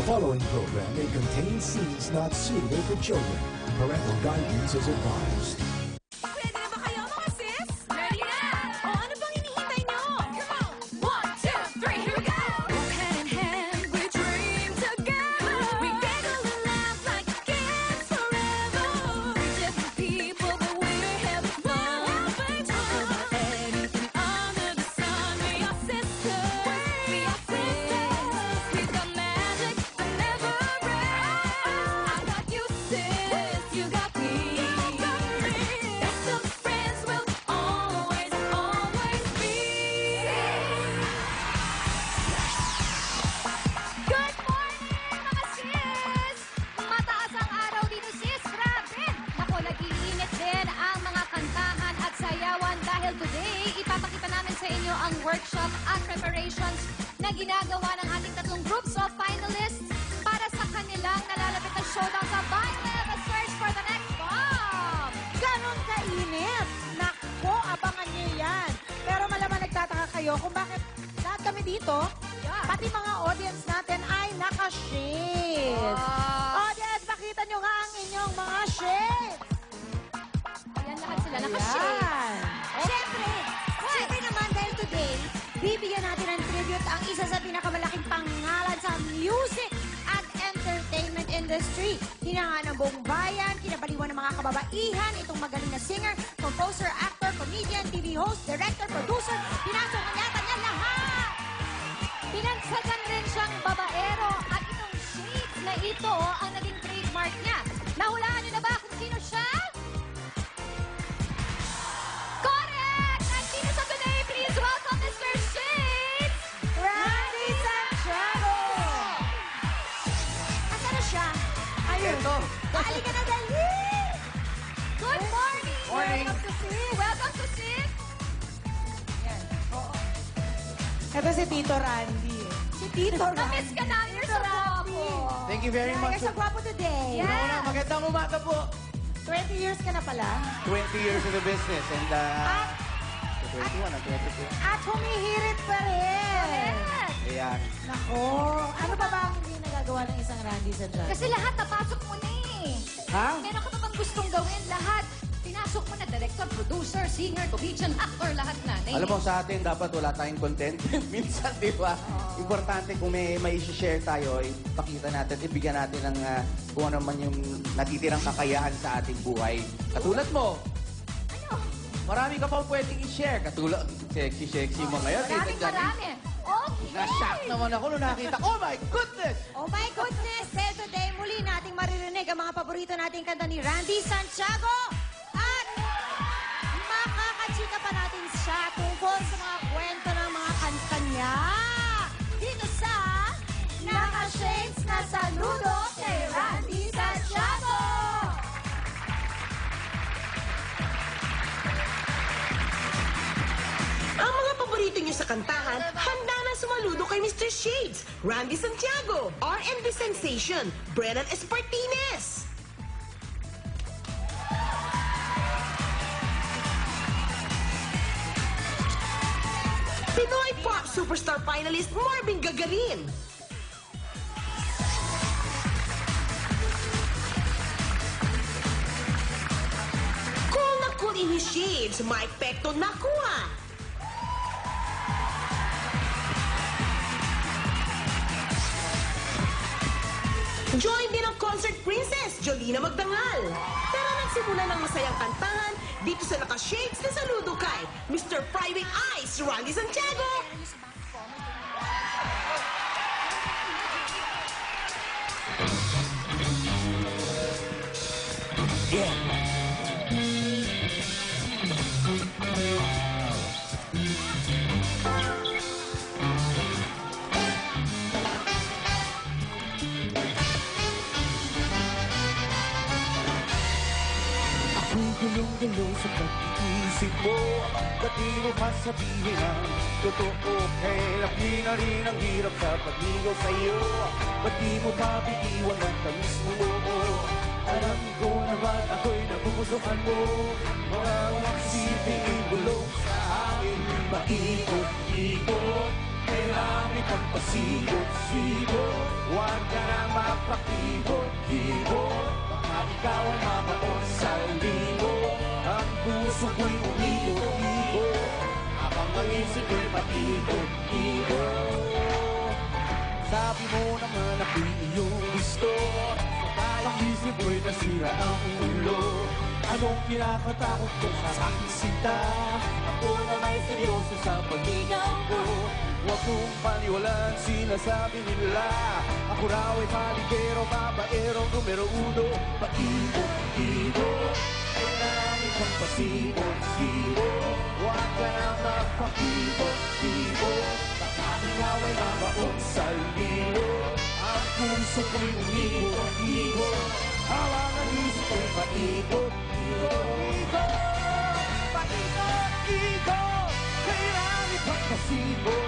following program may contain scenes not suitable for children. Parental guidance is advised. Ready na ba kayo, mga sis? Ready na! O ano bang hinihintay nyo? Come on! 1, 2, 3, here we go! Walk hand in hand, we dream together. We giggle and laugh like kids forever. Different people, but we're having fun. Talk about anything under the sun. We are sisters. We are sisters. We've got magic that never ends. I got you, sis. You got me. Best of friends will always, always be. Good morning, mga sis! Mataas ang araw dito, sis. Grabe! Naku, nag-iinit din ang mga kantahan at sayawan dahil today, ipapakita namin sa inyo ang workshop at preparations na ginagawa ng ating tatlong groups of finalists para sa kanilang nalalapit na showdown sa Violent, a search for the next bomb! Ganon kainit! Nako, abangan niyo yan. Pero malaman nagtataka kayo kung bakit lahat kami dito, Yeah. pati mga audience natin ay naka-shades. Audience, pakita nyo nga ang inyong mga shades. Ayan lahat sila nakashade. Ayan. Siyempre naman dahil today, bibigyan natin ng tribute ang isa sa pinakamalaking pangalan sa music at entertainment industry. Hinanga ng buong bayan, kinabaliwan ng mga kababaihan, itong magaling na singer, composer, actor, comedian, TV host, director, producer, pinasok niya lahat! Pinagsagan rin siyang babaero at itong shades na ito ang naging trademark niya. Nahulaan niyo na ba kung sino siya? Correct! Nandito sa today, please welcome Mr. Shades! Randy Santiago! Asa na siya? Ayun. Ito. Halika na, dali! Good morning! Morning. Welcome to SIP! Welcome to SIP! Ito si Tito Randy. Si Tito Randy. Na-miss ka namin, you're so guwapo! Thank you very much. You're so guwapo today. Yeah. Una, magandang umaga po. 20 years ka na pala. 20 years in the business and 21 at 22. At humihirit pa rin. Correct! Ayan. Nako. Ano pa ba ang hindi nagagawa ng isang Randy Santiago? Kasi lahat napasok mo na eh. Ha? Meron ka pa bang gustong gawin? Lahat. Pinasok mo na director, producer, singer, comedian, actor, lahat na. Alam mo sa atin, dapat wala tayong content. Minsan, di ba? Importante kung may share tayo, ipakita natin, ibigyan natin ng kung ano man yung natitirang kakayahan sa ating buhay. Katulad mo, Ano? marami ka pang pwedeng i-share. Katulad, sexy mo ngayon. Marami. Okay. Na-shock naman ako nung nakita. Oh my goodness! Oh my goodness! Dahil today, muli nating maririnig ang mga paborito nating kanta ni Randy Santiago. At makakachika pa natin siya tungkol sa mga kwento ng mga kanta niya. Dito sa Naka-Shades na Saludo kay Randy Santiago. Ang mga paborito niyo sa kantahan, handa na sumaludo kay Mr. Shades, Randy Santiago, R&B Sensation, Brennan Espartines. Pinoy Pop Superstar Finalist Marvin Gagarin. Cool na cool in his shades, Mike Pecto nakuha. Join din ang concert princess, Jolina Magdangal. Pero nagsimula ng masayang kantahan dito sa Naka-Shades na saludo kay Mr. Private Eyes, Randy Santiago. Ako'y gulong-gulong sa pag-iisip mo. Ba't di mo pa sabihin ang totoo? Kailan na rin ang hirap sa pag-ligaw sa'yo. Ba't di mo pa bitiwan ang tamis mo? Alam ko naman ako'y napupusukan mo. Mga isipin bulong sa akin, maikot-ikot. Kailangan pagpasikot-sikot. Huwag ka na mapakibot-kibot. Baka ikaw ay mabaon sa libo. Ang puso ko'y umikot-ikot. Habang ang isip ko'y patikot-ikot. Sabi mo naman na di iyong gusto. Ang isip ko'y nasira ang ulo. Anong pinakatakot ko sa aking sinta? Ako na may seryoso sa pag-igaw ko. Huwag mong paniwalaan sinasabi nila. Ako raw ay paligero, babaero, numero uno. Paikot-ikot, kailangan kang pasibot-sibot. Huwag ka na magpakibot-sibot. Baka ikaw ay mabaon sa libo. Ang puso ko'y umikot-ikot. Hawak ang isip ko'y paikot-ikot. Paikot-ikot, kailangan pagpasibot.